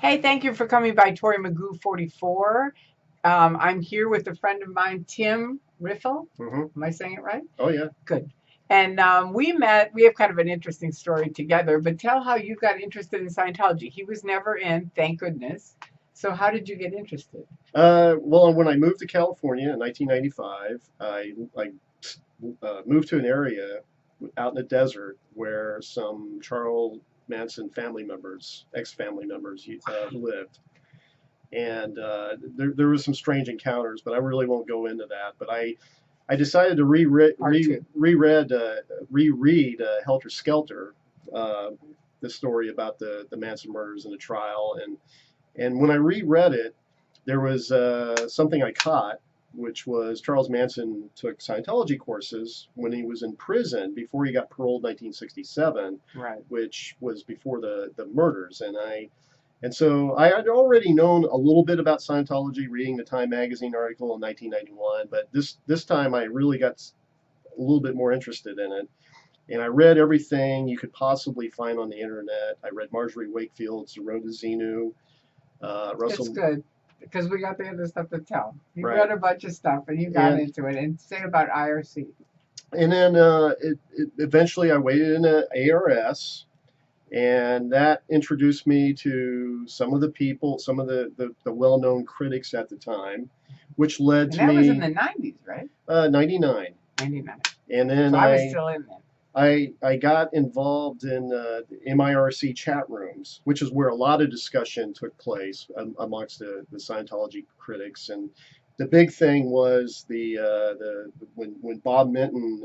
Hey, thank you for coming by Tori Magoo 44. I'm here with a friend of mine, Tim Riffel. Am I saying it right? Oh, yeah. Good. And we met, we have kind of an interesting story together, but tell how you got interested in Scientology. He was never in, thank goodness. So how did you get interested? Well, when I moved to California in 1995, I moved to an area out in the desert where some Charles Manson family members, ex-family members, lived. And there was some strange encounters, but I really won't go into that. But I decided to reread Helter Skelter, uh, the story about the Manson murders and the trial. And when I reread it, there was something I caught, which was Charles Manson took Scientology courses when he was in prison before he got paroled in 1967, Right. which was before the murders. And so I had already known a little bit about Scientology, reading the Time magazine article in 1991, but this time I really got a little bit more interested in it. And I read everything you could possibly find on the internet. I read Marjorie Wakefield's The Road to Xenu. It's Russell, good because we got the other stuff to tell. You right. read a bunch of stuff and you got And into it. And say about IRC. and then eventually I waded into ARS, and that introduced me to some of the people, some of the well-known critics at the time, which led And to that was in me the 90s, right? 99. 99. And then So I was still in there. I got involved in the MIRC chat rooms, which is where a lot of discussion took place amongst the Scientology critics. And the big thing was when Bob Minton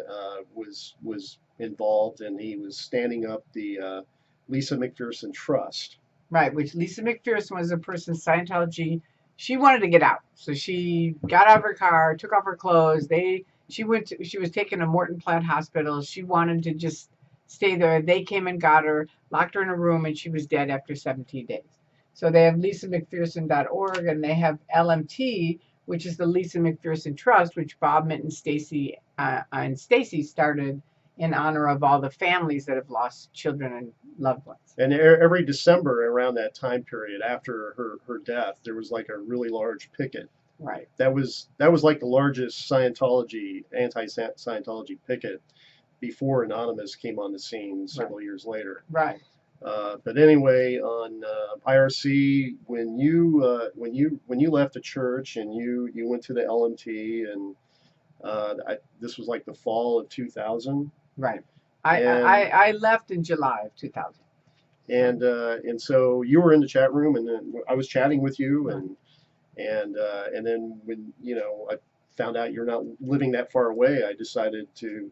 was involved, and he was standing up the Lisa McPherson Trust. Right, which Lisa McPherson was a person Scientology. She wanted to get out, so she got out of her car, took off her clothes. She was taken to Morton Platt Hospital. She wanted to just stay there. They came and got her, locked her in a room, and she was dead after 17 days. So they have LisaMcPherson.org, and they have LMT, which is the Lisa McPherson Trust, which Bob Minton, Stacy, and Stacy started in honor of all the families that have lost children and loved ones. And every December around that time period after her death, there was like a really large picket. Right. That was like the largest anti-Scientology picket before Anonymous came on the scene several years later. Right. But anyway, on IRC, when you left the church and you went to the LMT, and this was like the fall of 2000. Right. I left in July of 2000. And so you were in the chat room, and then I was chatting with you, and then when I found out you're not living that far away, I decided to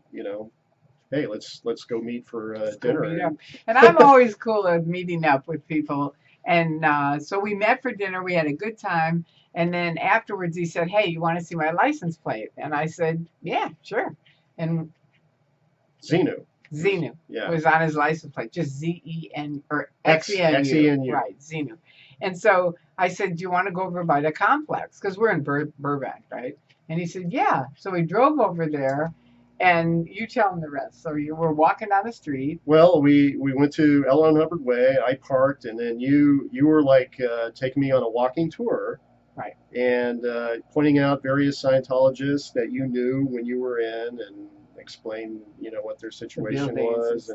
hey, let's go meet for dinner. And I'm always cool at meeting up with people. And so we met for dinner. We had a good time. And then afterwards, he said, "Hey, you want to see my license plate?" And I said, "Yeah, sure." And Xenu. Yeah. Was on his license plate, just Z-E-N or X-E-N-U. Right, Xenu. And so I said, "Do you want to go over by the complex? Because we're in Burbank, right?" And he said, "Yeah." So we drove over there, and you tell him the rest. So you were walking down the street. Well, we went to L. Ron Hubbard Way. I parked, and then you were like taking me on a walking tour. Right. And pointing out various Scientologists that you knew when you were in, and explain what their situation was,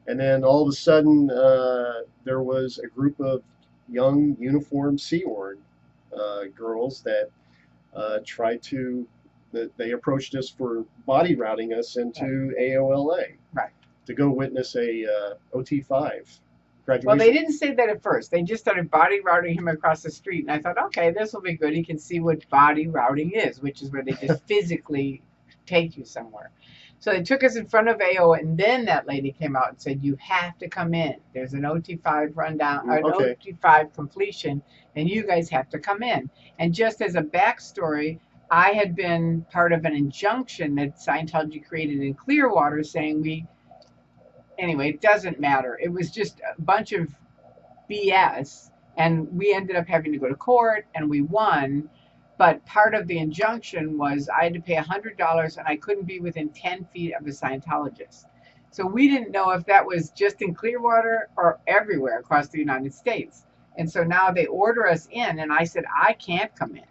and then all of a sudden there was a group of young uniformed Sea Org girls that tried to they approached us for body routing us into AOLA, right, to go witness a OT5 graduation. Well, they didn't say that at first. They just started body routing him across the street, and I thought, okay, this will be good. He can see what body routing is, which is where they just physically take you somewhere. So they took us in front of AO, and then that lady came out and said, "You have to come in. There's an OT5 rundown, an OT5 completion, and you guys have to come in." And just as a backstory, I had been part of an injunction that Scientology created in Clearwater saying anyway, it doesn't matter. It was just a bunch of BS, and we ended up having to go to court, and we won. But part of the injunction was I had to pay $100, and I couldn't be within 10 feet of a Scientologist. So we didn't know if that was just in Clearwater or everywhere across the United States. And so now they order us in, and I said, I can't come in.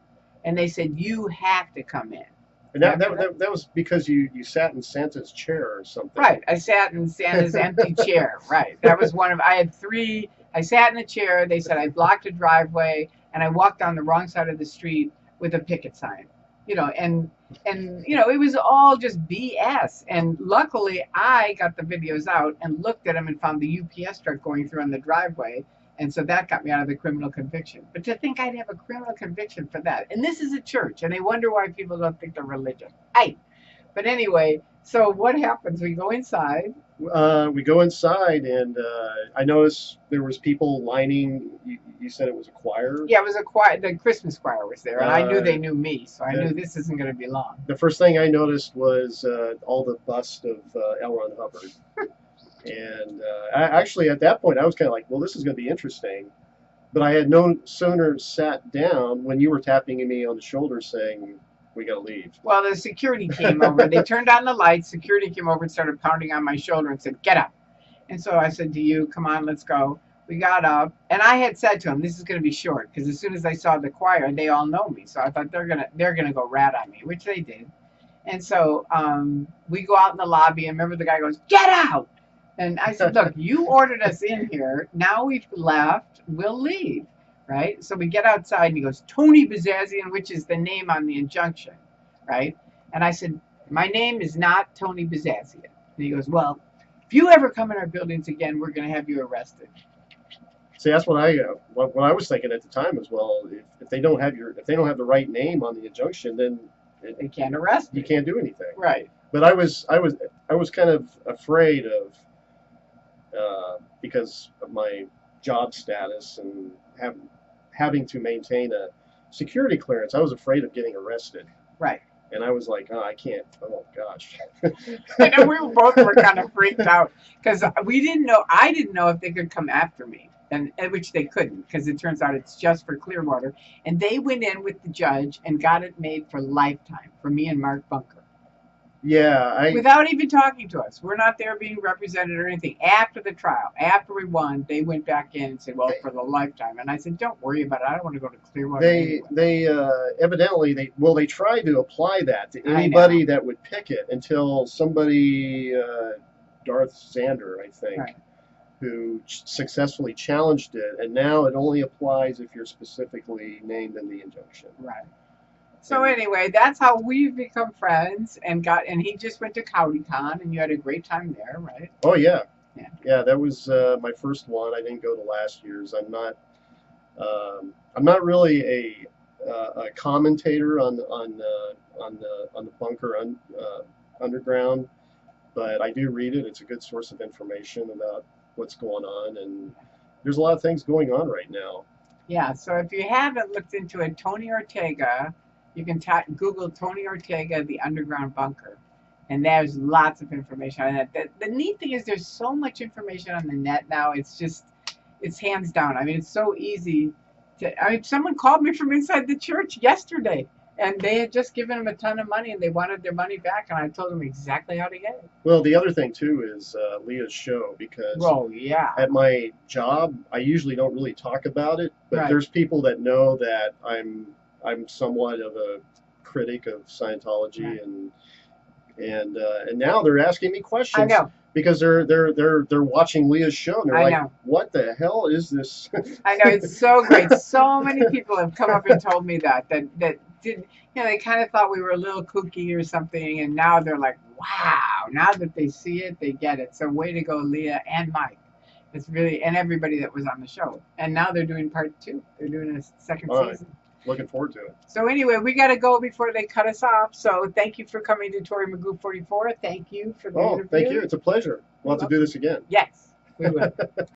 And they said, you have to come in. And that was because you sat in Santa's chair or something. Right. I sat in Santa's empty chair. Right. That was I had 3. I sat in a chair. They said I blocked a driveway, and I walked on the wrong side of the street with a picket sign. And it was all just BS. And luckily, I got the videos out and looked at them and found the UPS truck going through on the driveway. And so that got me out of the criminal conviction. But to think I'd have a criminal conviction for that. And this is a church, and they wonder why people don't think they're religious. But anyway, so what happens? We go inside. We go inside, and I noticed there was people lining. You said it was a choir? Yeah, it was a choir. The Christmas choir was there, and I knew they knew me, so I knew this isn't going to be long. The first thing I noticed was all the bust of L. Ron Hubbard. And actually, at that point, I was kind of like, well, this is going to be interesting. But I had no sooner sat down when you were tapping me on the shoulder saying, we got to leave. Well, the security came over. They turned on the lights. Security came over and started pounding on my shoulder and said, get up. And so I said to you, come on, let's go. We got up. And I had said to them, this is going to be short. Because as soon as I saw the choir, they all know me. So I thought they're gonna go rat on me, which they did. And so we go out in the lobby. And remember, the guy goes, get out. And I said, look, you ordered us in here. Now we've left. We'll leave. Right? So we get outside, and he goes, Tony Bazazian, which is the name on the injunction. Right? And I said, my name is not Tony Bazazian. And he goes, well, if you ever come in our buildings again, we're going to have you arrested. See, that's what I was thinking at the time as well. If they don't have the right name on the injunction, then they can't arrest you. You can't do anything. Right. But I was kind of afraid of because of my job status and having to maintain a security clearance. I was afraid of getting arrested. Right. And I was like, oh, I can't. Oh, gosh. I know we both were kind of freaked out because we didn't know. I didn't know if they could come after me, and which they couldn't, because it turns out it's just for Clearwater. And they went in with the judge and got it made for lifetime for me and Mark Bunker. Yeah, without even talking to us. We're not there being represented or anything. After the trial, after we won, they went back in and said, well, for the lifetime. And I said, don't worry about it. I don't want to go to Clearwater anyway. They evidently, they tried to apply that to anybody that would pick it until somebody, Darth Zander, I think, right, who successfully challenged it. And now it only applies if you're specifically named in the injunction. Right. So anyway, that's how we've become friends, and he just went to CountyCon, and you had a great time there, right? Oh yeah, yeah. That was my first one. I didn't go to last year's. I'm not really a commentator on the bunker underground, but I do read it. It's a good source of information about what's going on, and there's a lot of things going on right now. Yeah. So if you haven't looked into it, Tony Ortega. You can Google Tony Ortega, the underground bunker, and there's lots of information on that. The neat thing is there's so much information on the net now. It's hands down. I mean, it's so easy someone called me from inside the church yesterday, and they had just given them a ton of money, and they wanted their money back, and I told them exactly how to get it. Well, the other thing, too, is Leah's show, because at my job, I usually don't really talk about it, but there's people that know that I'm somewhat of a critic of Scientology, and now they're asking me questions. I know. Because they're watching Leah's show, and they're like, what the hell is this? I know, it's so great. So many people have come up and told me that did, they kind of thought we were a little kooky or something, and now they're like, wow, now that they see it, they get it. So way to go, Leah and Mike. It's really, and everybody that was on the show. And now they're doing part 2. They're doing a second season. Looking forward to it. So anyway, we got to go before they cut us off. So thank you for coming to Tori Magoo 44. Thank you for the interview. Thank you. It's a pleasure. We'll have to do this again. Yes, we will.